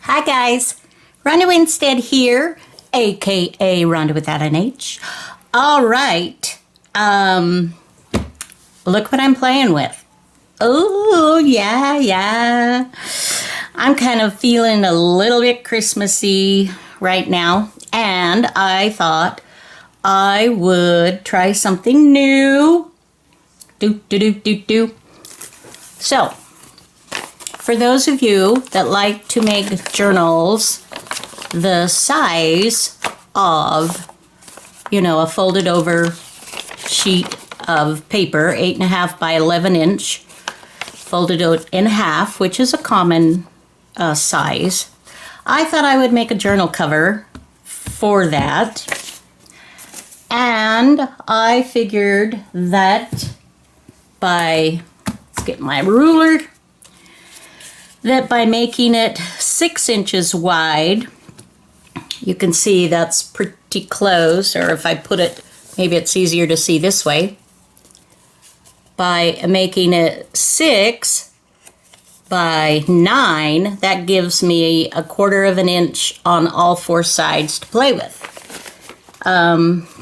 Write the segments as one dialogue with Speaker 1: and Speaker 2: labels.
Speaker 1: Hi guys, Ronda Winstead here, aka Ronda without an H. All right, look what I'm playing with. Oh yeah. I'm kind of feeling a little bit Christmassy right now, and I thought I would try something new. So, for those of you that like to make journals the size of, a folded over sheet of paper, 8.5 by 11 inch, folded in half, which is a common size, I thought I would make a journal cover for that. And I figured that let's get my ruler, that by making it 6 inches wide, you can see that's pretty close, or if I put it, maybe it's easier to see this way. By making it 6 by 9, that gives me 1/4 of an inch on all 4 sides to play with.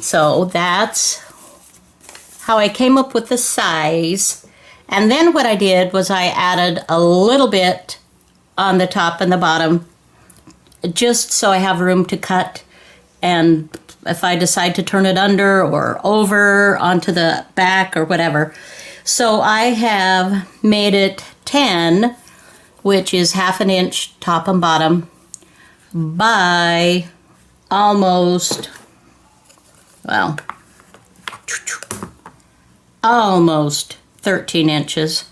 Speaker 1: So that's how I came up with the size. And then what I did was I added a little bit on the top and the bottom, just so I have room to cut, and if I decide to turn it under or over onto the back or whatever. So I have made it 10, which is 1/2 inch top and bottom, by almost 13 inches,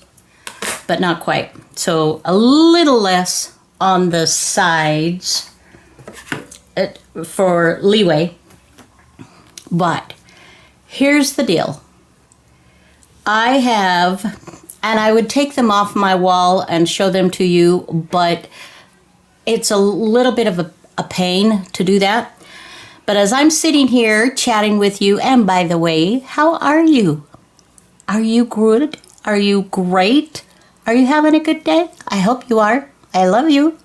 Speaker 1: but not quite. So a little less on the sides for leeway. But here's the deal. I have, and I would take them off my wall and show them to you, but it's a little bit of a pain to do that. But as I'm sitting here chatting with you, and by the way, how are you? Are you good? Are you great? Are you having a good day? I hope you are. I love you.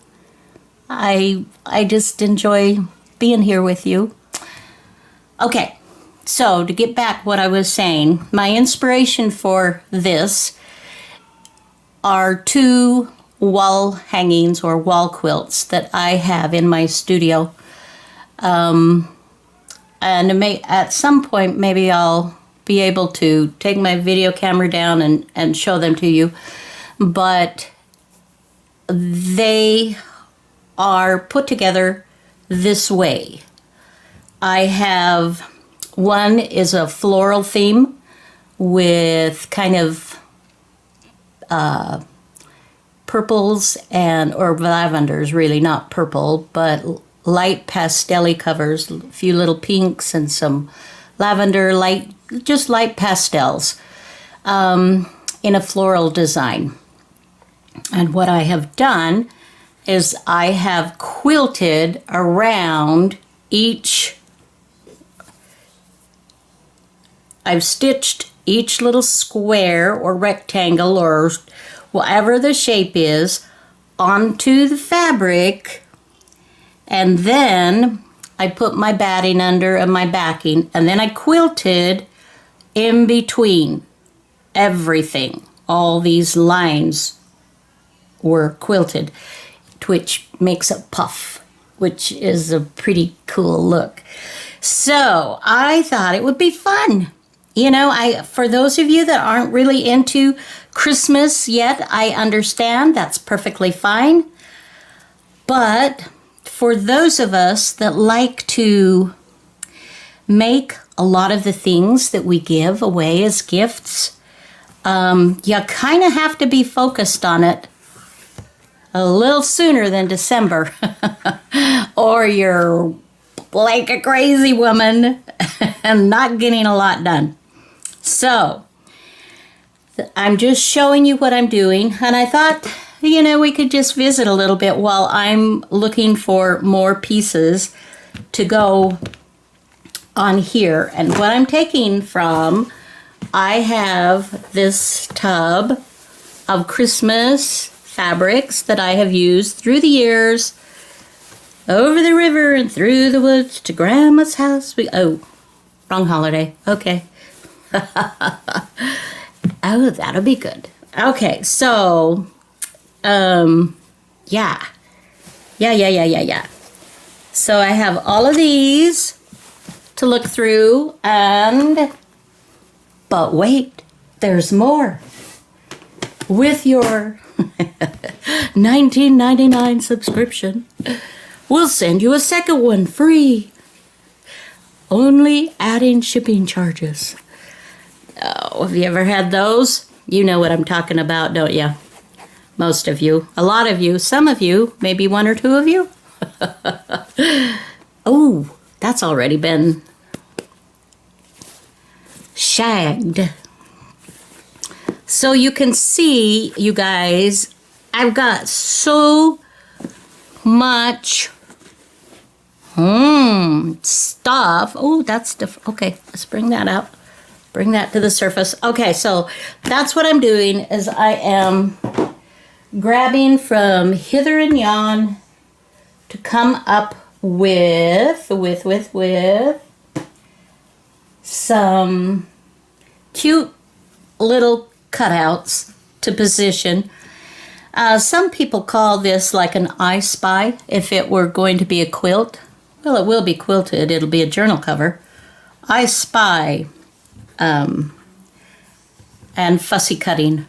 Speaker 1: I just enjoy being here with you. Okay, so to get back what I was saying, my inspiration for this are 2 wall hangings or wall quilts that I have in my studio. And at some point, maybe I'll be able to take my video camera down and show them to you. But they are put together this way. I have, one is a floral theme with kind of purples or lavenders, really, not purple, but light pastel-y covers, a few little pinks and some lavender, just light pastels, in a floral design. And what I have done is I have quilted around each, I've stitched each little square or rectangle or whatever the shape is onto the fabric, and then I put my batting under and my backing, and then I quilted in between everything. All these lines were quilted, which makes a puff, which is a pretty cool look. So I thought it would be fun. For those of you that aren't really into Christmas yet, I understand. That's perfectly fine. But for those of us that like to make a lot of the things that we give away as gifts, you kind of have to be focused on it a little sooner than December, or you're like a crazy woman and not getting a lot done. So I'm just showing you what I'm doing, and I thought, we could just visit a little bit while I'm looking for more pieces to go on here. And what I'm taking from, I have this tub of Christmas fabrics that I have used through the years Over the river and through the woods to Grandma's house. Oh, wrong holiday. Okay. Oh, that'll be good. Okay, so, yeah. Yeah. So I have all of these to look through, but wait, there's more. With your $19.99 subscription, we'll send you a second one free. Only adding shipping charges. Oh, have you ever had those? You know what I'm talking about, don't you? Most of you. A lot of you. Some of you. Maybe one or two of you. Oh, that's already been shagged. So you can see, you guys, I've got so much stuff. Oh, that's different. Okay, let's bring that out. Bring that to the surface. Okay, so that's what I'm doing is I am grabbing from hither and yon to come up with some cute little cutouts to position. Some people call this like an I Spy if it were going to be a quilt. Well, it will be quilted. It'll be a journal cover. I Spy and fussy cutting,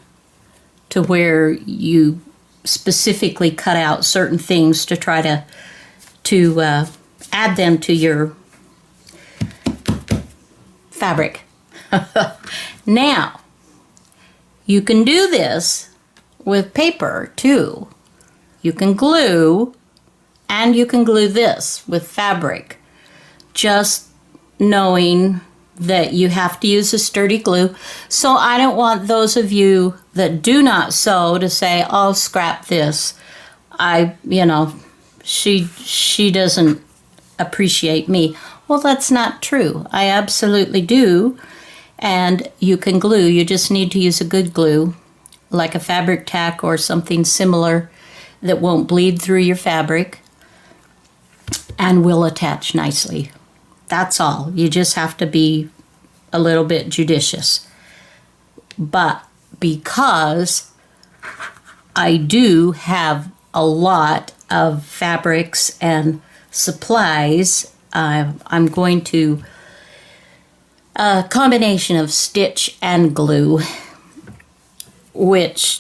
Speaker 1: to where you specifically cut out certain things to try to add them to your fabric. Now, you can do this with paper too. You can glue, and you can glue this with fabric. Just knowing that you have to use a sturdy glue. So I don't want those of you that do not sew to say, oh, scrap this. She doesn't appreciate me. Well, that's not true. I absolutely do. And you can glue. You just need to use a good glue, like a fabric tack or something similar that won't bleed through your fabric and will attach nicely. That's all. You just have to be a little bit judicious. But because I do have a lot of fabrics and supplies, I'm going to a combination of stitch and glue, which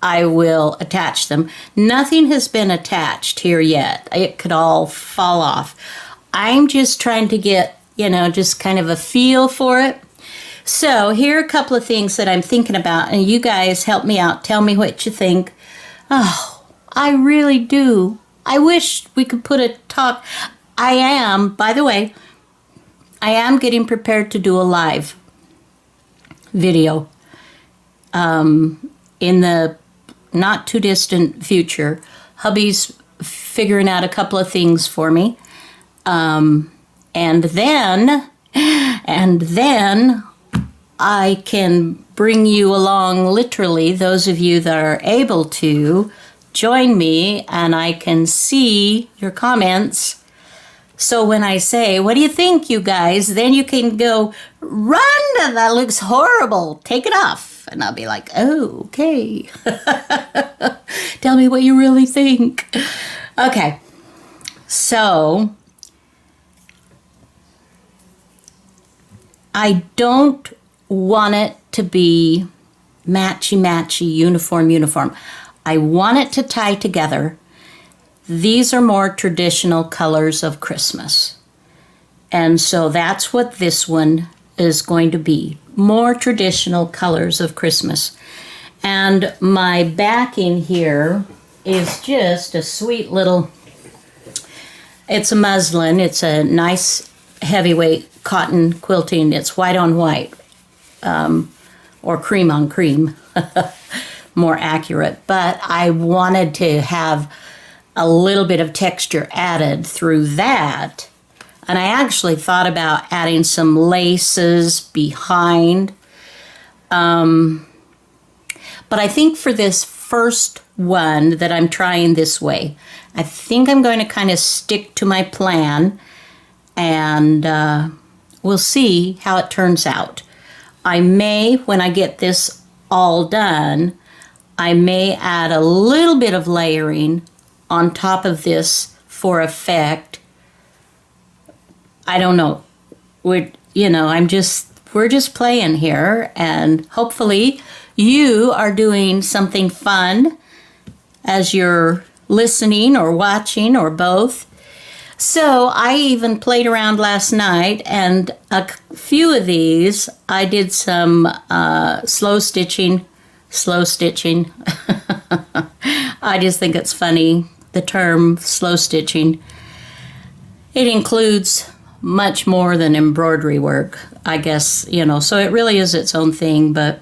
Speaker 1: I will attach them. Nothing has been attached here yet. It could all fall off. I'm just trying to get, just kind of a feel for it. So here are a couple of things that I'm thinking about, and you guys help me out. Tell me what you think. Oh, I really do. I wish we could put a talk. By the way, I am getting prepared to do a live video in the not too distant future. Hubby's figuring out a couple of things for me. And then I can bring you along, literally, those of you that are able to join me, and I can see your comments. So when I say, what do you think, you guys? Then you can go, Ronda, that looks horrible. Take it off. And I'll be like, oh, okay. Tell me what you really think. Okay. So I don't want it to be matchy, uniform. I want it to tie together. These are more traditional colors of Christmas. And so that's what this one is going to be. More traditional colors of Christmas. And my backing here is just a sweet little, it's a muslin. It's a nice heavyweight cotton quilting. It's white on white, or cream on cream, more accurate. But I wanted to have a little bit of texture added through that. And I actually thought about adding some laces behind. But I think for this first one that I'm trying this way, I think I'm going to kind of stick to my plan, and we'll see how it turns out. I may, when I get this all done, I may add a little bit of layering on top of this for effect. I don't know. We're just playing here, and hopefully you are doing something fun as you're listening or watching or both. So I even played around last night, and a few of these I did some slow stitching. I just think it's funny, the term slow stitching. It includes much more than embroidery work, I guess, so it really is its own thing, but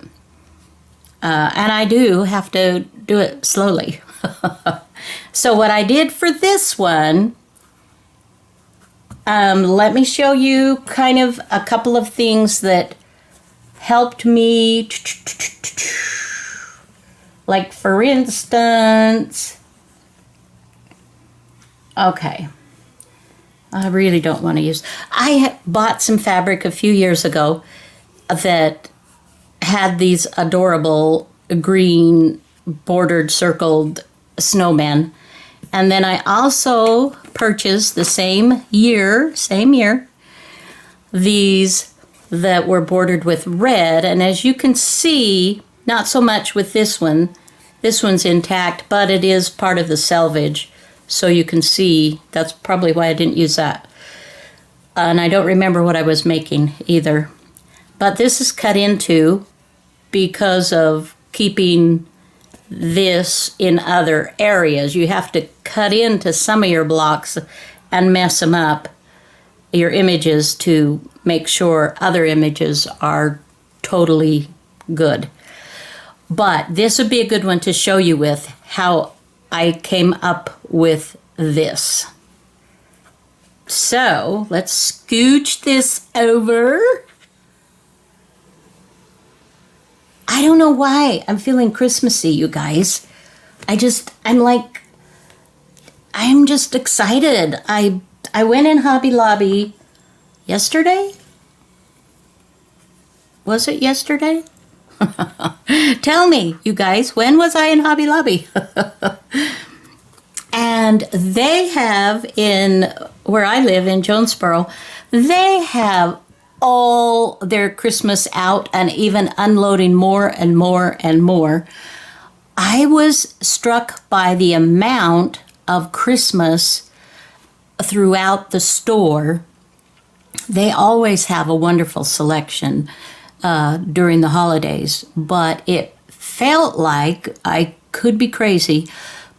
Speaker 1: and I do have to do it slowly. So what I did for this one, let me show you kind of a couple of things that helped me. Like, for instance, okay, I really don't want to use, I bought some fabric a few years ago that had these adorable green bordered circled snowmen. And then I also purchased the same year, these that were bordered with red. And as you can see, not so much with this one. This one's intact, but it is part of the selvage. So you can see, that's probably why I didn't use that. And I don't remember what I was making either. But this is cut into because of keeping this in other areas. You have to cut into some of your blocks and mess them up, your images, to make sure other images are totally good. But this would be a good one to show you with how I came up with this. So let's scooch this over. I don't know why I'm feeling Christmassy, you guys. I'm just excited. I went in Hobby Lobby yesterday. Was it yesterday? Tell me, you guys, when was I in Hobby Lobby? And they have, in where I live in Jonesboro, they have all their Christmas out and even unloading more and more and more. I was struck by the amount of Christmas throughout the store. They always have a wonderful selection during the holidays, but it felt like, I could be crazy,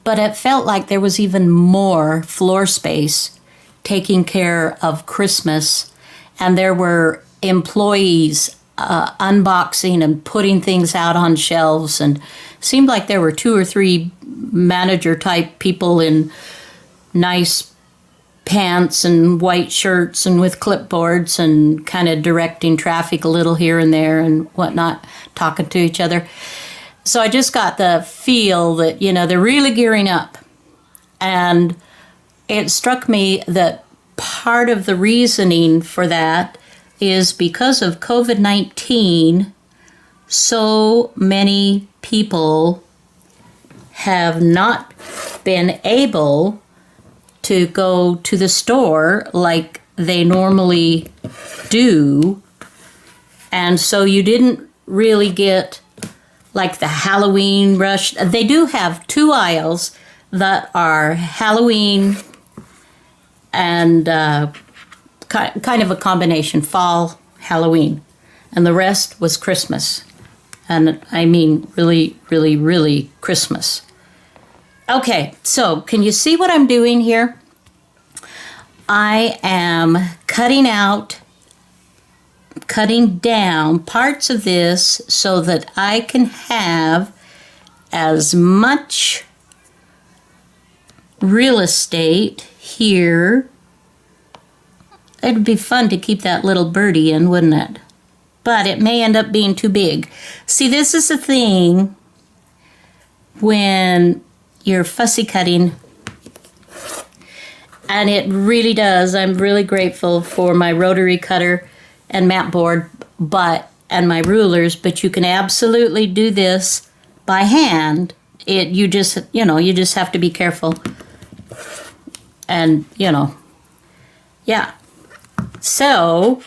Speaker 1: but it felt like there was even more floor space taking care of Christmas, and there were employees unboxing and putting things out on shelves, and seemed like there were 2 or 3 manager type people in nice pants and white shirts and with clipboards and kind of directing traffic a little here and there and whatnot, talking to each other. So I just got the feel that, they're really gearing up. And it struck me that part of the reasoning for that is because of COVID-19, so many people have not been able to go to the store like they normally do. And so you didn't really get like the Halloween rush. They do have 2 aisles that are Halloween and kind of a combination, fall, Halloween. And the rest was Christmas. And I mean really, really, really Christmas. Okay, so can you see what I'm doing here? I am cutting down parts of this so that I can have as much real estate here. It'd be fun to keep that little birdie in, wouldn't it? But it may end up being too big. See, this is the thing when you're fussy cutting And it really does. I'm really grateful for my rotary cutter and mat board, and my rulers, but you can absolutely do this by hand. You just have to be careful. And, yeah. So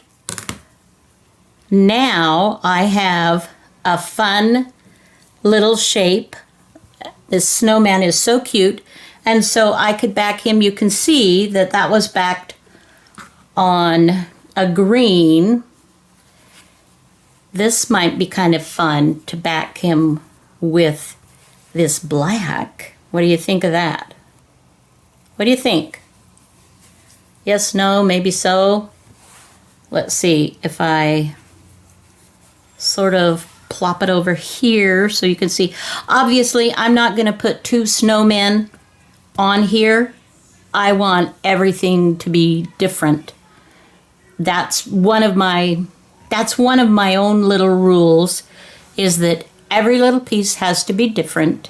Speaker 1: now I have a fun little shape. This snowman is so cute. And so I could back him. You can see that was backed on a green. This might be kind of fun to back him with this black. What do you think of that? What do you think? Yes, no, maybe so. Let's see if I sort of plop it over here so you can see. Obviously, I'm not going to put two snowmen on here. I want everything to be different. That's one of my own little rules, is that every little piece has to be different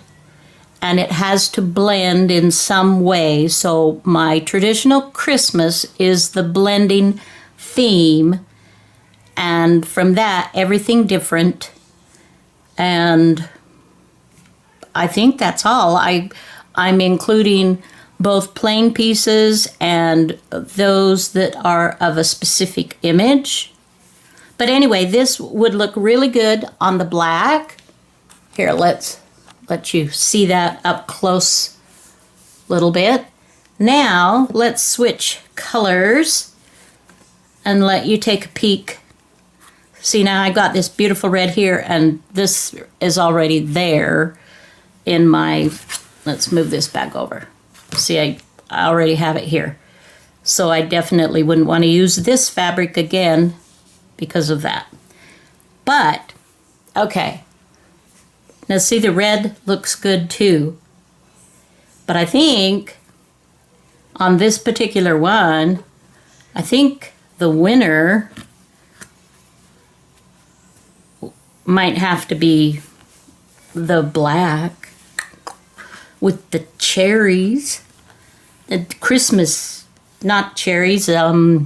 Speaker 1: and it has to blend in some way. So my traditional Christmas is the blending theme, and from that, everything different. And I think that's all. I'm including both plain pieces and those that are of a specific image. But anyway, this would look really good on the black. Here, let's let you see that up close a little bit. Now, let's switch colors and let you take a peek. See, now I got this beautiful red here, and this is already there in my... Let's move this back over. See, I already have it here. So I definitely wouldn't want to use this fabric again because of that. But, okay. Now see, the red looks good too. But I think on this particular one, I think the winner might have to be the black with the cherries. The Christmas, not cherries, what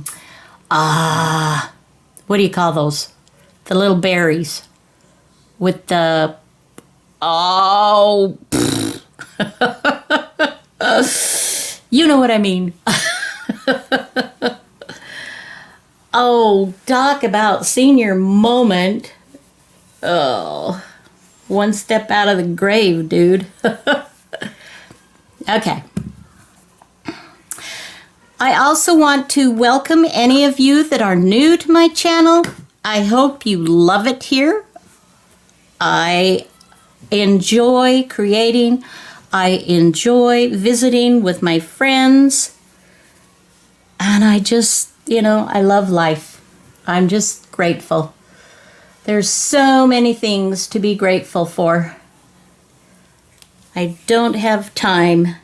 Speaker 1: do you call those? The little berries with the, you know what I mean. Oh, talk about senior moment. Oh, one step out of the grave, dude. Okay. I also want to welcome any of you that are new to my channel. I hope you love it here. I enjoy creating. I enjoy visiting with my friends. And I just, I love life. I'm just grateful. There's so many things to be grateful for. I don't have time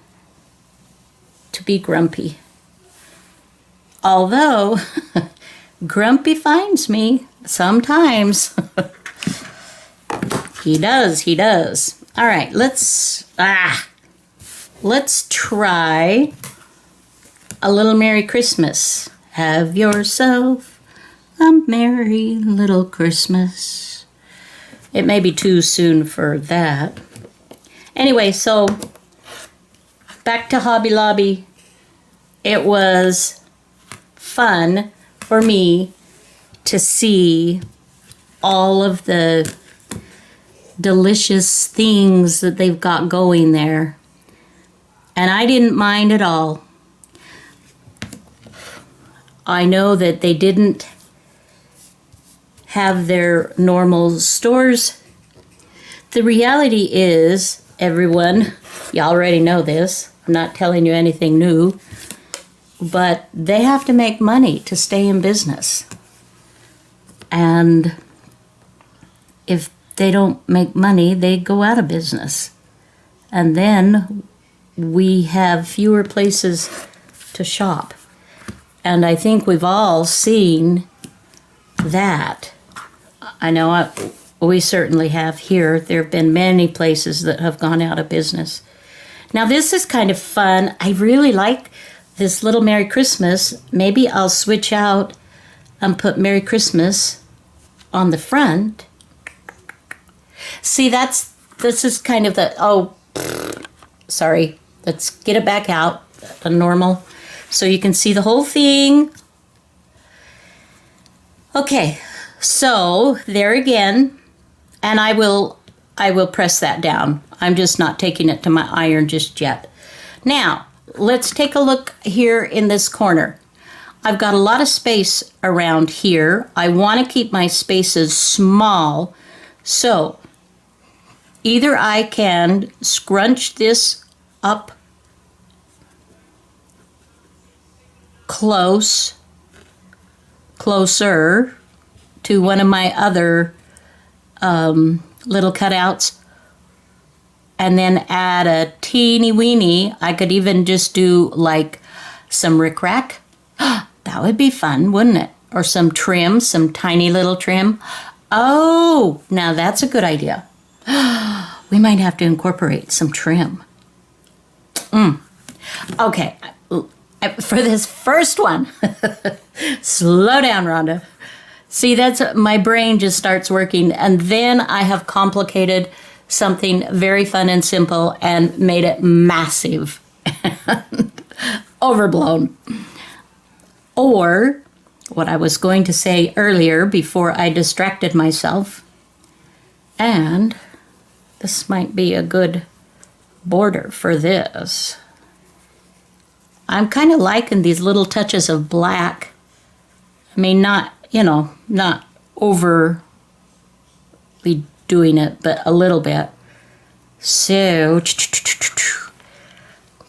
Speaker 1: to be grumpy. Although, Grumpy finds me sometimes. He does. All right, let's try a little Merry Christmas. Have yourself a merry little Christmas. It may be too soon for that. Anyway, so back to Hobby Lobby. It was fun for me to see all of the delicious things that they've got going there. And I didn't mind at all. I know that they didn't have their normal stores. The reality is, everyone, you already know this, I'm not telling you anything new, but they have to make money to stay in business. And if they don't make money, they go out of business. And then we have fewer places to shop. And I think we've all seen that. I know we certainly have here. There have been many places that have gone out of business. Now this is kind of fun. I really like this little Merry Christmas, maybe I'll switch out and put Merry Christmas on the front. See, this is kind of the, sorry, let's get it back out, a normal, so you can see the whole thing. Okay, so there again, and I will press that down. I'm just not taking it to my iron just yet. Now, let's take a look here in this corner. I've got a lot of space around here. I want to keep my spaces small, so either I can scrunch this up closer to one of my other little cutouts, and then add a teeny weeny. I could even just do like some rickrack. That would be fun, wouldn't it? Or some trim, some tiny little trim. Oh, now that's a good idea. We might have to incorporate some trim. Okay, for this first one, slow down, Rhonda. See, that's my brain just starts working, and then I have complicated something very fun and simple and made it massive and overblown. Or what I was going to say earlier before I distracted myself, and this might be a good border for this. I'm kind of liking these little touches of black. I mean, not overly doing it, but a little bit. So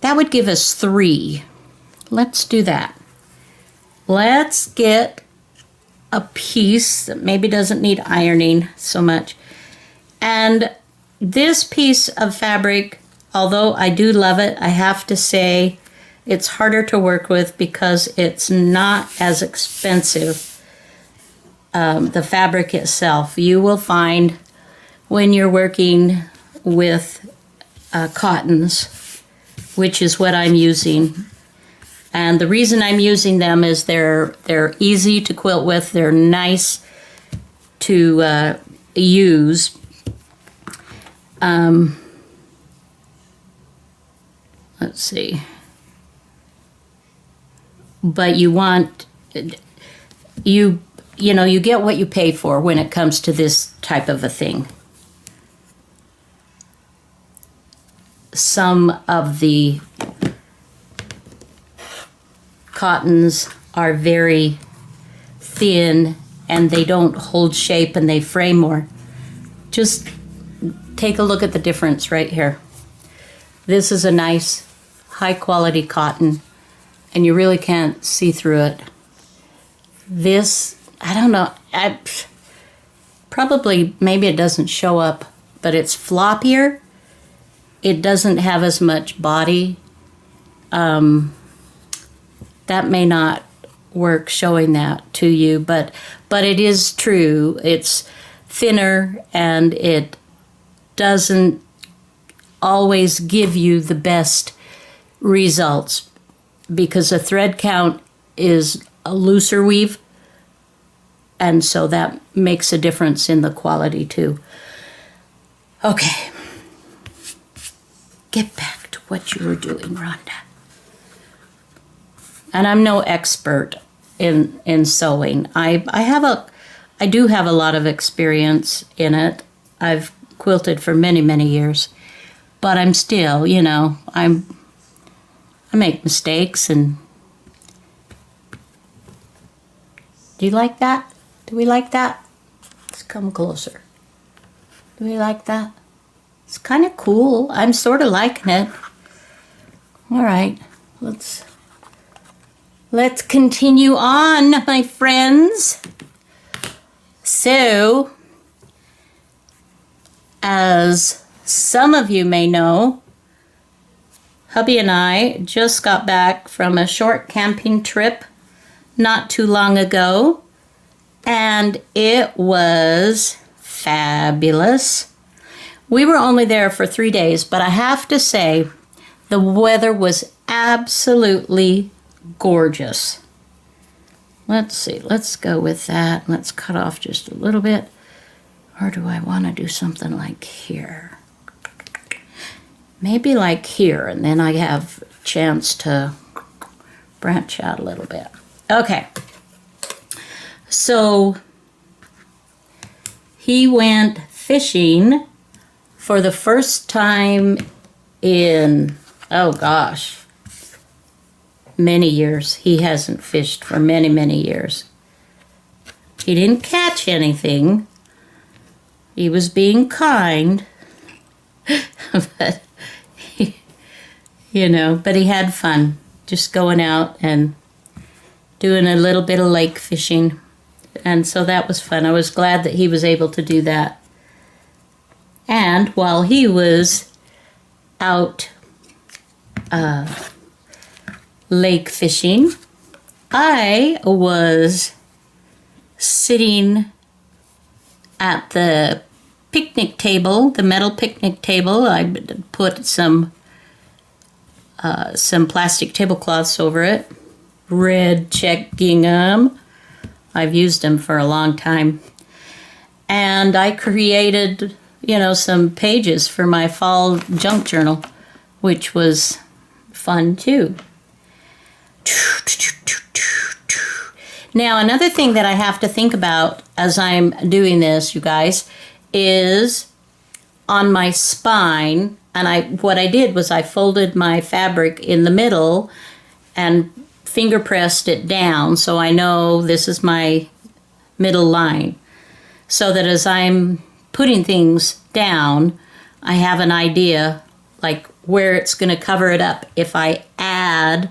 Speaker 1: that would give us 3. Let's do that. Let's get a piece that maybe doesn't need ironing so much. And this piece of fabric, although I do love it, I have to say it's harder to work with because it's not as expensive. The fabric itself, you will find when you're working with cottons, which is what I'm using. And the reason I'm using them is they're easy to quilt with, they're nice to use. Let's see. But you want, you get what you pay for when it comes to this type of a thing. Some of the cottons are very thin and they don't hold shape and they fray more. Just take a look at the difference right here. This is a nice high quality cotton and you really can't see through it. This, I don't know, probably maybe it doesn't show up, but it's floppier. It doesn't have as much body. That may not work showing that to you, but it is true. It's thinner and it doesn't always give you the best results because the thread count is a looser weave, and so that makes a difference in the quality too. Okay, get back to what you were doing, Rhonda. And I'm no expert in sewing. I do have a lot of experience in it. I've quilted for many, many years, but I'm still, I make mistakes. And do you like that? Do we like that? Let's come closer. Do we like that? It's kind of cool. I'm sort of liking it. All right, let's continue on, my friends. So, as some of you may know, hubby and I just got back from a short camping trip not too long ago, and it was fabulous. We were only there for 3 days, but I have to say the weather was absolutely gorgeous. Let's see, let's go with that. Let's cut off just a little bit. Or do I want to do something like here? Maybe like here, and then I have a chance to branch out a little bit. Okay. So he went fishing for the first time in, oh gosh, many years. He hasn't fished for many, many years. He didn't catch anything. He was being kind. But but he had fun just going out and doing a little bit of lake fishing. And so that was fun. I was glad that he was able to do that. And while he was out lake fishing, I was sitting at the picnic table, the metal picnic table. I put some plastic tablecloths over it, red check gingham. I've used them for a long time. And I created, some pages for my fall junk journal, which was fun too. Now, another thing that I have to think about as I'm doing this, you guys, is on my spine. And what I did was I folded my fabric in the middle and finger pressed it down so I know this is my middle line. So that as I'm putting things down, I have an idea like where it's going to cover it up if I add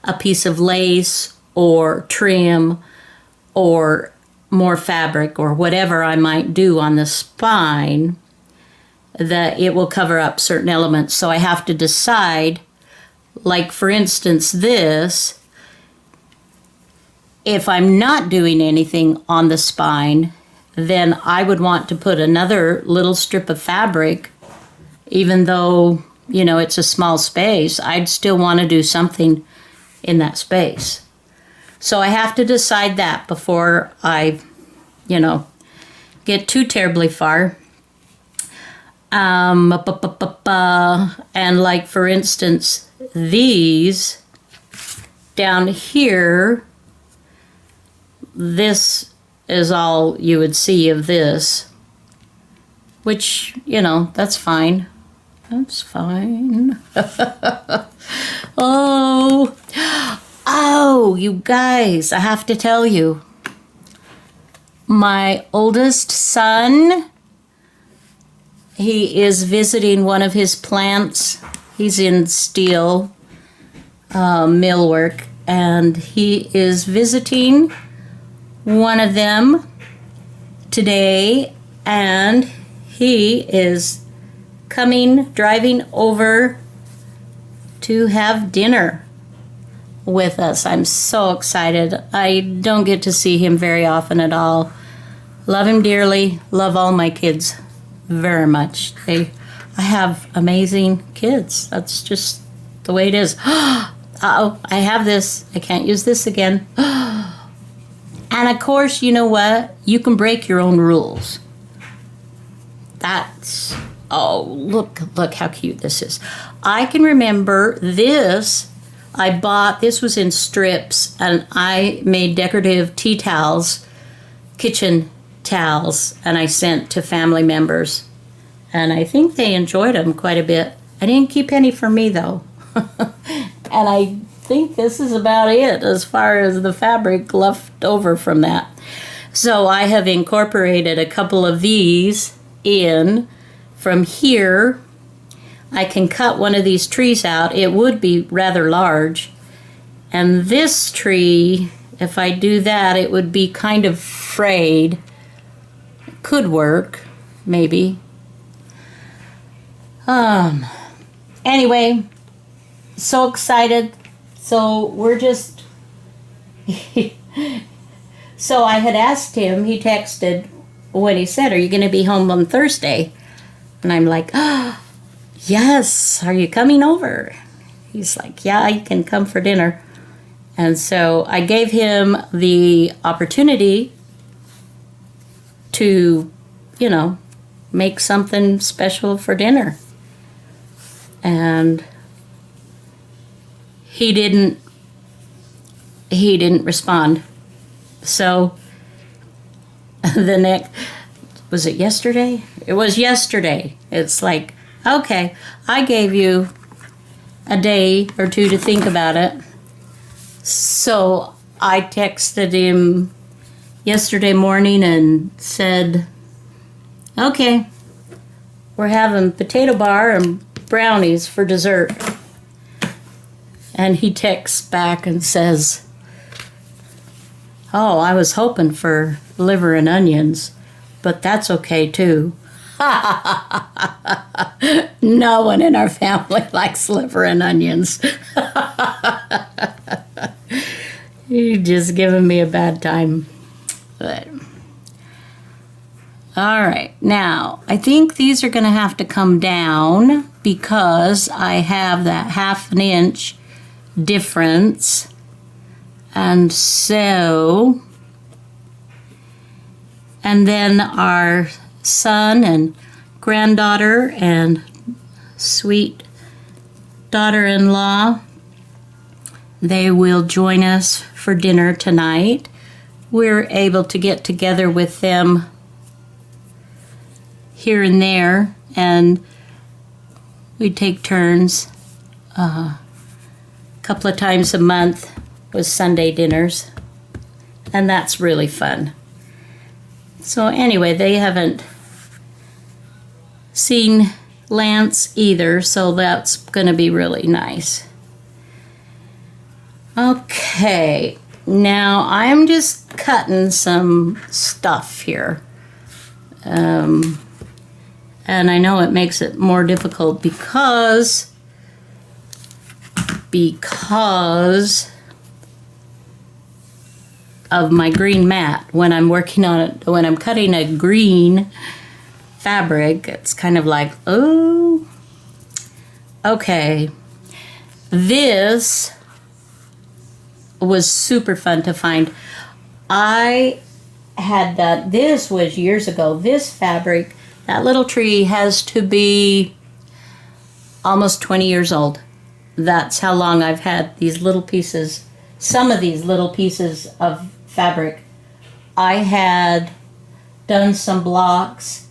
Speaker 1: a piece of lace or trim or more fabric or whatever I might do on the spine, that it will cover up certain elements. So I have to decide, like for instance this, if I'm not doing anything on the spine, then I would want to put another little strip of fabric, even though, it's a small space, I'd still want to do something in that space. So I have to decide that before I, get too terribly far. And like for instance, these down here, this is all you would see of this, which, that's fine. That's fine. Oh, you guys, I have to tell you, my oldest son, he is visiting one of his plants. He's in steel millwork, and he is visiting one of them today, and he is driving over to have dinner with us. I'm so excited. I don't get to see him very often at all. Love him dearly. Love all my kids very much. I have amazing kids. That's just the way it is. Uh-oh, I have this. I can't use this again. And of course, you know what? You can break your own rules. Look how cute this is. I can remember this. This was in strips, and I made decorative tea towels, kitchen towels, and I sent to family members. And I think they enjoyed them quite a bit. I didn't keep any for me, though. And I think this is about it as far as the fabric left over from that. So I have incorporated a couple of these in from here. I can cut one of these trees out. It would be rather large. And this tree, if I do that, it would be kind of frayed. Could work, maybe. Anyway, so excited. So we're just... So I had asked him, he texted when he said, "Are you going to be home on Thursday?" And I'm like, yes, are you coming over? He's like, yeah, you can come for dinner. And so I gave him the opportunity to, make something special for dinner. And he didn't respond. So was it yesterday? It was yesterday. It's like, okay, I gave you a day or two to think about it. So I texted him yesterday morning and said, okay, we're having potato bar and brownies for dessert. And he texts back and says, oh, I was hoping for liver and onions, but that's okay too. No one in our family likes liver and onions. You're just giving me a bad time. But all right, now I think these are going to have to come down because I have that 1/2 inch difference. And so, and then our son and granddaughter and sweet daughter-in-law, they will join us for dinner tonight. We're able to get together with them here and there, and we take turns a couple of times a month with Sunday dinners, and that's really fun. So anyway, they haven't seen Lance either, so that's going to be really nice. Okay, now I'm just cutting some stuff here. And I know it makes it more difficult because of my green mat. When I'm working on it, when I'm cutting a green fabric, it's kind of like, oh, okay. This was super fun to find. I had that, this was years ago, this fabric, that little tree has to be almost 20 years old. That's how long I've had these little pieces, some of these little pieces of fabric. I had done some blocks,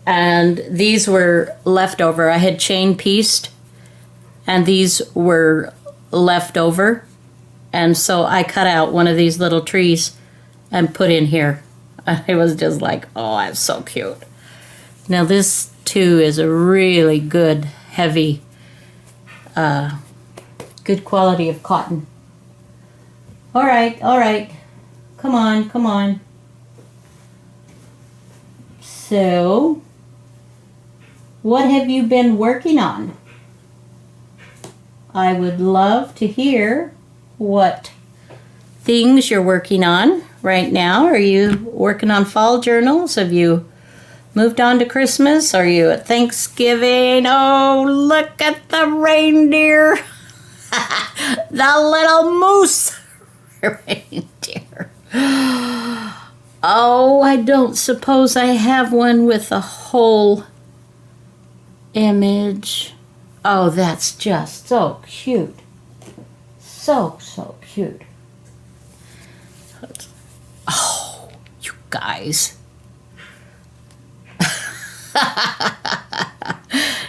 Speaker 1: and these were leftover. I had chain pieced, and these were left over. And so I cut out one of these little trees and put in here. It was just like, oh, that's so cute. Now this too is a really good, heavy, good quality of cotton. All right. Come on. So, what have you been working on? I would love to hear what things you're working on right now. Are you working on fall journals? Have you moved on to Christmas? Are you at Thanksgiving? Oh, look at the reindeer. The little moose reindeer. Oh, I don't suppose I have one with a whole image. Oh, that's just so cute. So cute. Oh, you guys.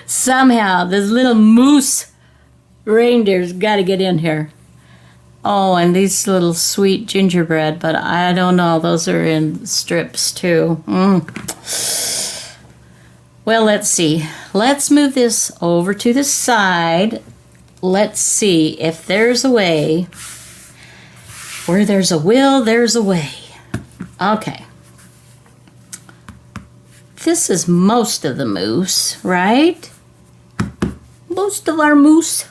Speaker 1: Somehow, this little moose reindeer's got to get in here. Oh, and these little sweet gingerbread, but I don't know. Those are in strips, too. Well, let's see. Let's move this over to the side. Let's see if there's a way. Where there's a will, there's a way. Okay. This is most of the moose, right? Most of our moose.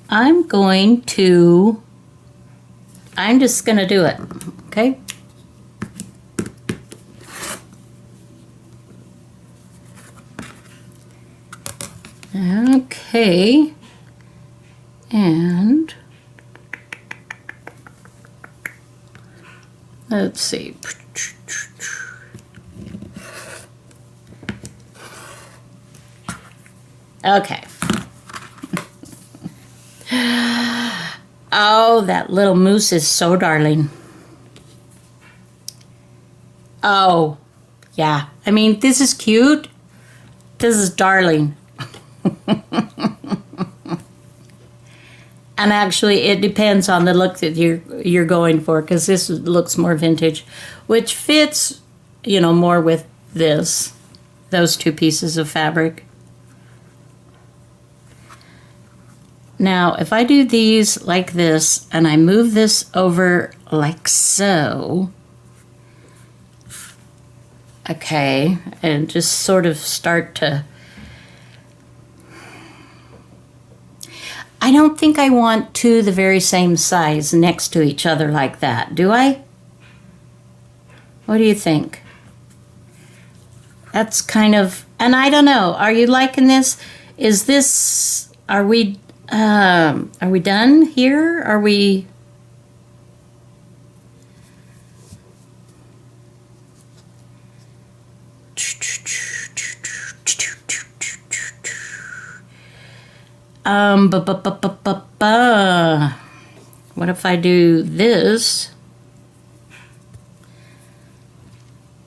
Speaker 1: I'm just going to do it, okay? Okay. And let's see. Okay. Oh, that little moose is so darling. Oh, yeah. I mean, this is cute. This is darling. And actually, it depends on the look that you're going for, because this looks more vintage, which fits, you know, more with those two pieces of fabric. Now, if I do these like this, and I move this over like so, okay, and just sort of start to, I don't think I want two the very same size next to each other like that, do I? What do you think? That's kind of, and I don't know, are you liking this? Is this, are we done here? Are we? What if I do this?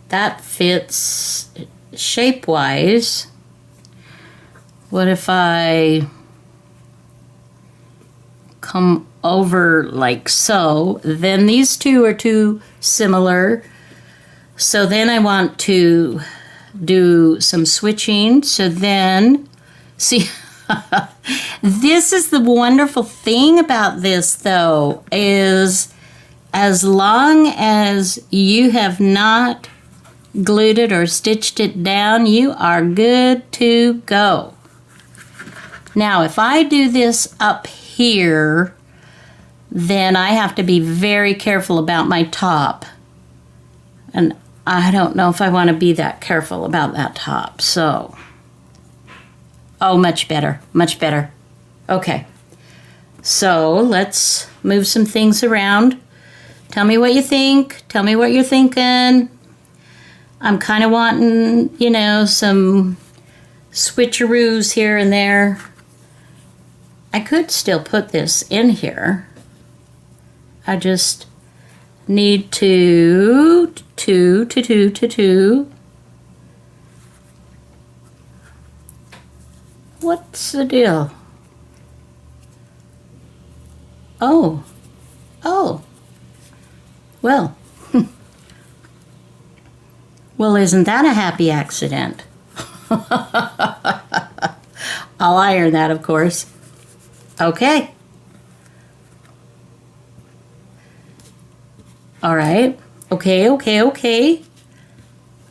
Speaker 1: That fits shape-wise. What if I come over like so? Then these two are too similar. So then I want to do some switching. So then, see, this is the wonderful thing about this though, is as long as you have not glued it or stitched it down, you are good to go. Now, if I do this up here, then I have to be very careful about my top. And I don't know if I want to be that careful about that top, so. Oh, much better, much better. Okay, so let's move some things around. Tell me what you think. Tell me what you're thinking. I'm kind of wanting, you know, some switcheroos here and there. I could still put this in here. I just need to What's the deal? Oh. Well. Well, isn't that a happy accident? I'll iron that, of course. Okay. All right. Okay.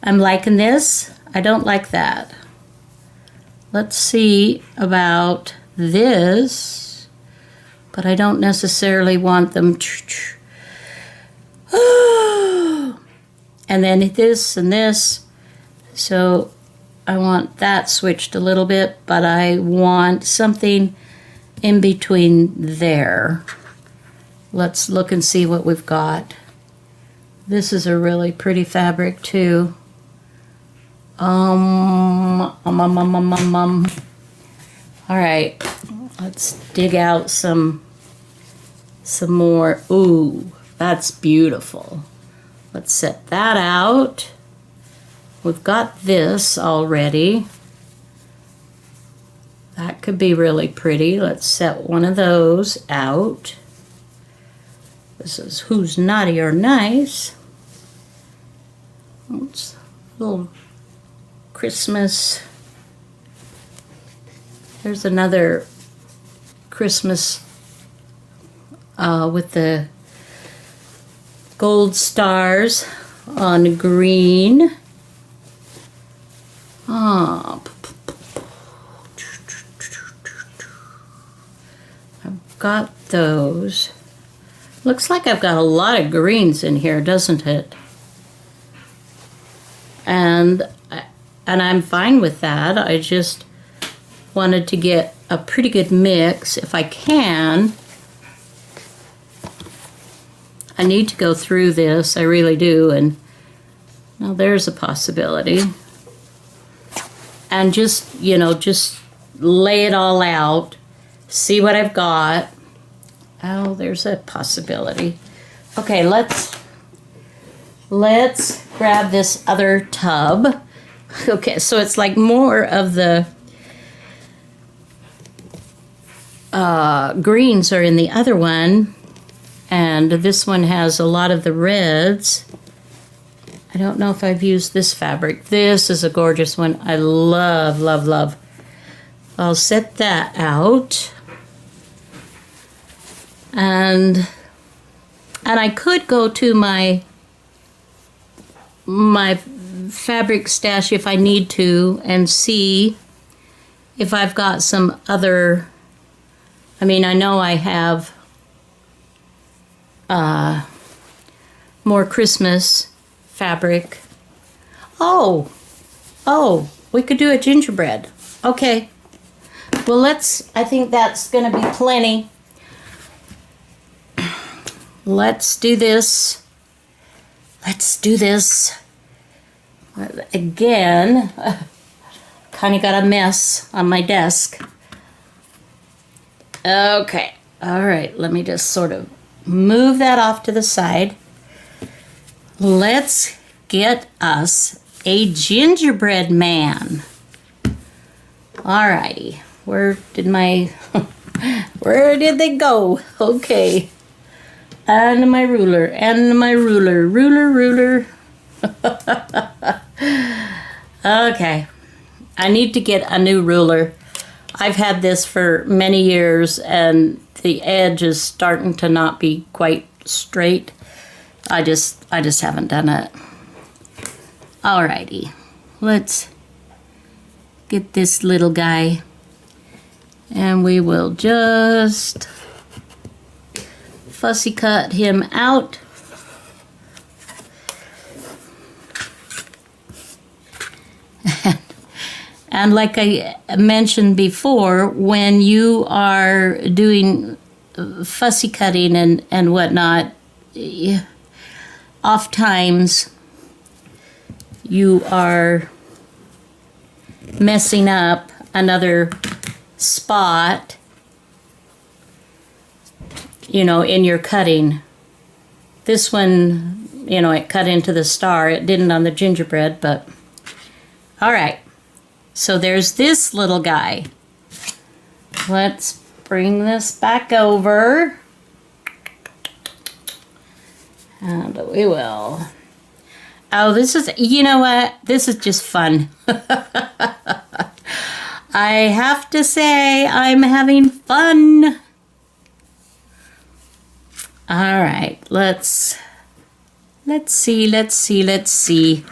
Speaker 1: I'm liking this. I don't like that. Let's see about this, but I don't necessarily want them. And then this and this. So I want that switched a little bit, but I want something in between there. Let's look and see what we've got. This is a really pretty fabric too. All right, let's dig out some more. Ooh, that's beautiful. Let's set that out. We've got this already. That could be really pretty. Let's set one of those out. This is Who's Naughty or Nice. It's a little Christmas. There's another Christmas with the gold stars on green. I've got those. Looks like I've got a lot of greens in here, doesn't it? And I'm fine with that. I just wanted to get a pretty good mix. If I can, I need to go through this, I really do, and now there's a possibility. And just, you know, just lay it all out, see what I've got. Oh, there's a possibility. Okay, let's grab this other tub. Okay, so it's like more of the greens are in the other one, and this one has a lot of the reds. I don't know if I've used this fabric. This is a gorgeous one. I love, love, love. I'll set that out. And I could go to my fabric stash if I need to and see if I've got some other, I mean, I know I have more Christmas fabric. Oh, we could do a gingerbread. Okay. Well, I think that's gonna be plenty. Let's do this. Again, kind of got a mess on my desk. Okay, all right, let me just sort of move that off to the side. Let's get us a gingerbread man. All righty, where did they go? Okay. And my ruler, ruler. Okay, I need to get a new ruler. I've had this for many years and the edge is starting to not be quite straight. I just haven't done it. Alrighty, let's get this little guy and we will just fussy cut him out. And like I mentioned before, when you are doing fussy cutting and whatnot, oftentimes you are messing up another spot, you know, in your cutting. This one, you know, it cut into the star. It didn't on the gingerbread, but all right. So there's this little guy. Let's bring this back over. And we will. Oh, this is, you know what? This is just fun. I have to say, I'm having fun. All right, let's see.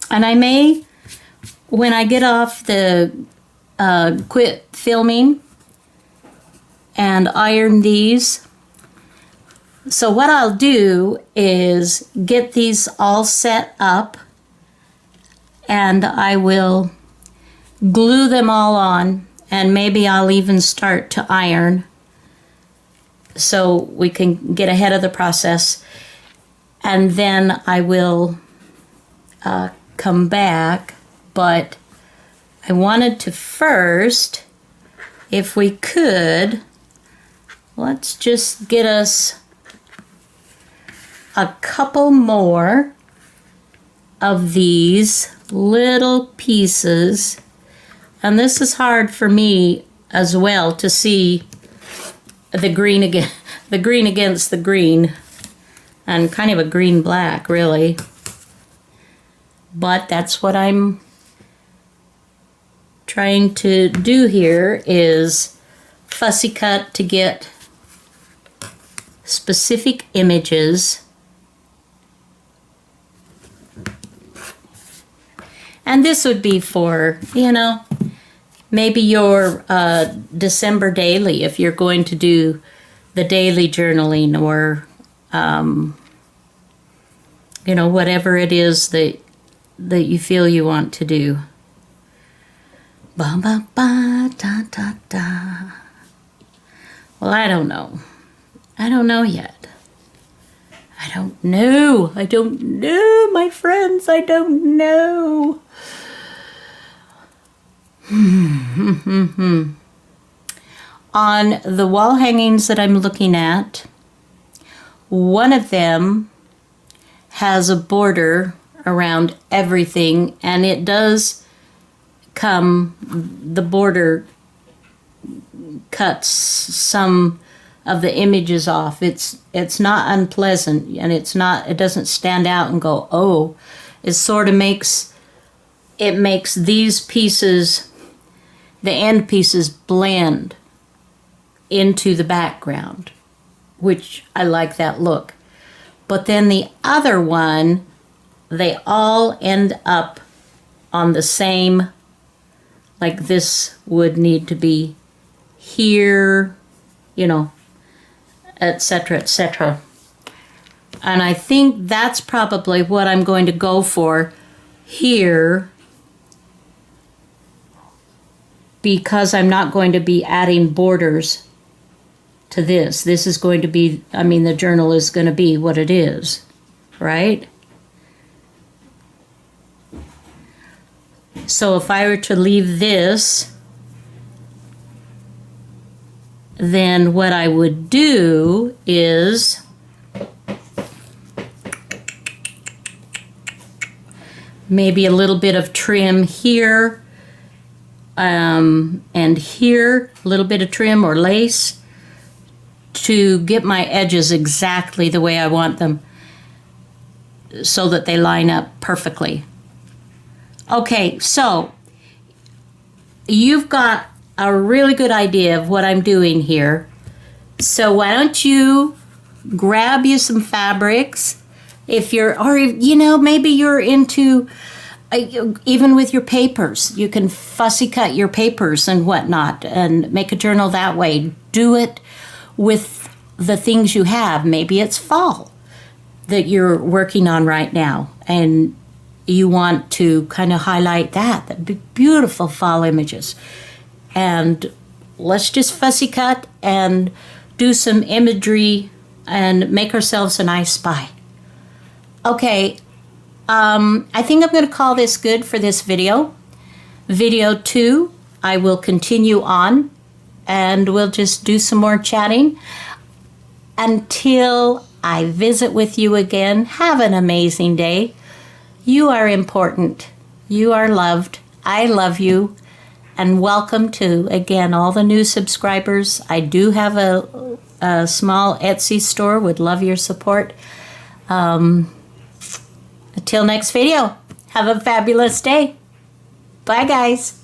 Speaker 1: And I may, when I get off the quit filming and iron these. So what I'll do is get these all set up and I will glue them all on, and maybe I'll even start to iron so we can get ahead of the process. And then I will come back, but I wanted to first, if we could, let's just get us a couple more of these little pieces. And this is hard for me as well to see the green against the green, and kind of a green black really. But that's what I'm trying to do here, is fussy cut to get specific images. And this would be for, you know, maybe your December daily, if you're going to do the daily journaling, or, you know, whatever it is that you feel you want to do. Ba ba ba da da da. Well, I don't know. I don't know yet. I don't know. I don't know, my friends. I don't know. On the wall hangings that I'm looking at, one of them has a border around everything, and it does come, the border cuts some of the images off. It's not unpleasant, and it doesn't stand out and go, oh. It sort of makes these pieces, the end pieces, blend into the background, which I like that look. But then the other one, they all end up on the same, like this would need to be here, you know, etc., etc. And I think that's probably what I'm going to go for here, because I'm not going to be adding borders to this. This is going to be, I mean, the journal is going to be what it is, right? So if I were to leave this, then what I would do is maybe a little bit of trim here, and here, a little bit of trim or lace to get my edges exactly the way I want them so that they line up perfectly. Okay, so you've got a really good idea of what I'm doing here. So why don't you grab you some fabrics, if you're, or you know, maybe you're into, even with your papers, you can fussy cut your papers and whatnot and make a journal that way. Do it with the things you have. Maybe it's fall that you're working on right now, and you want to kind of highlight that'd be beautiful fall images. And let's just fussy cut and do some imagery and make ourselves a nice spy. Okay, I think I'm going to call this good for this video. Video 2, I will continue on, and we'll just do some more chatting. Until I visit with you again, have an amazing day. You are important. You are loved. I love you. And welcome to, again, all the new subscribers. I do have a small Etsy store. Would love your support. Until next video, have a fabulous day. Bye, guys.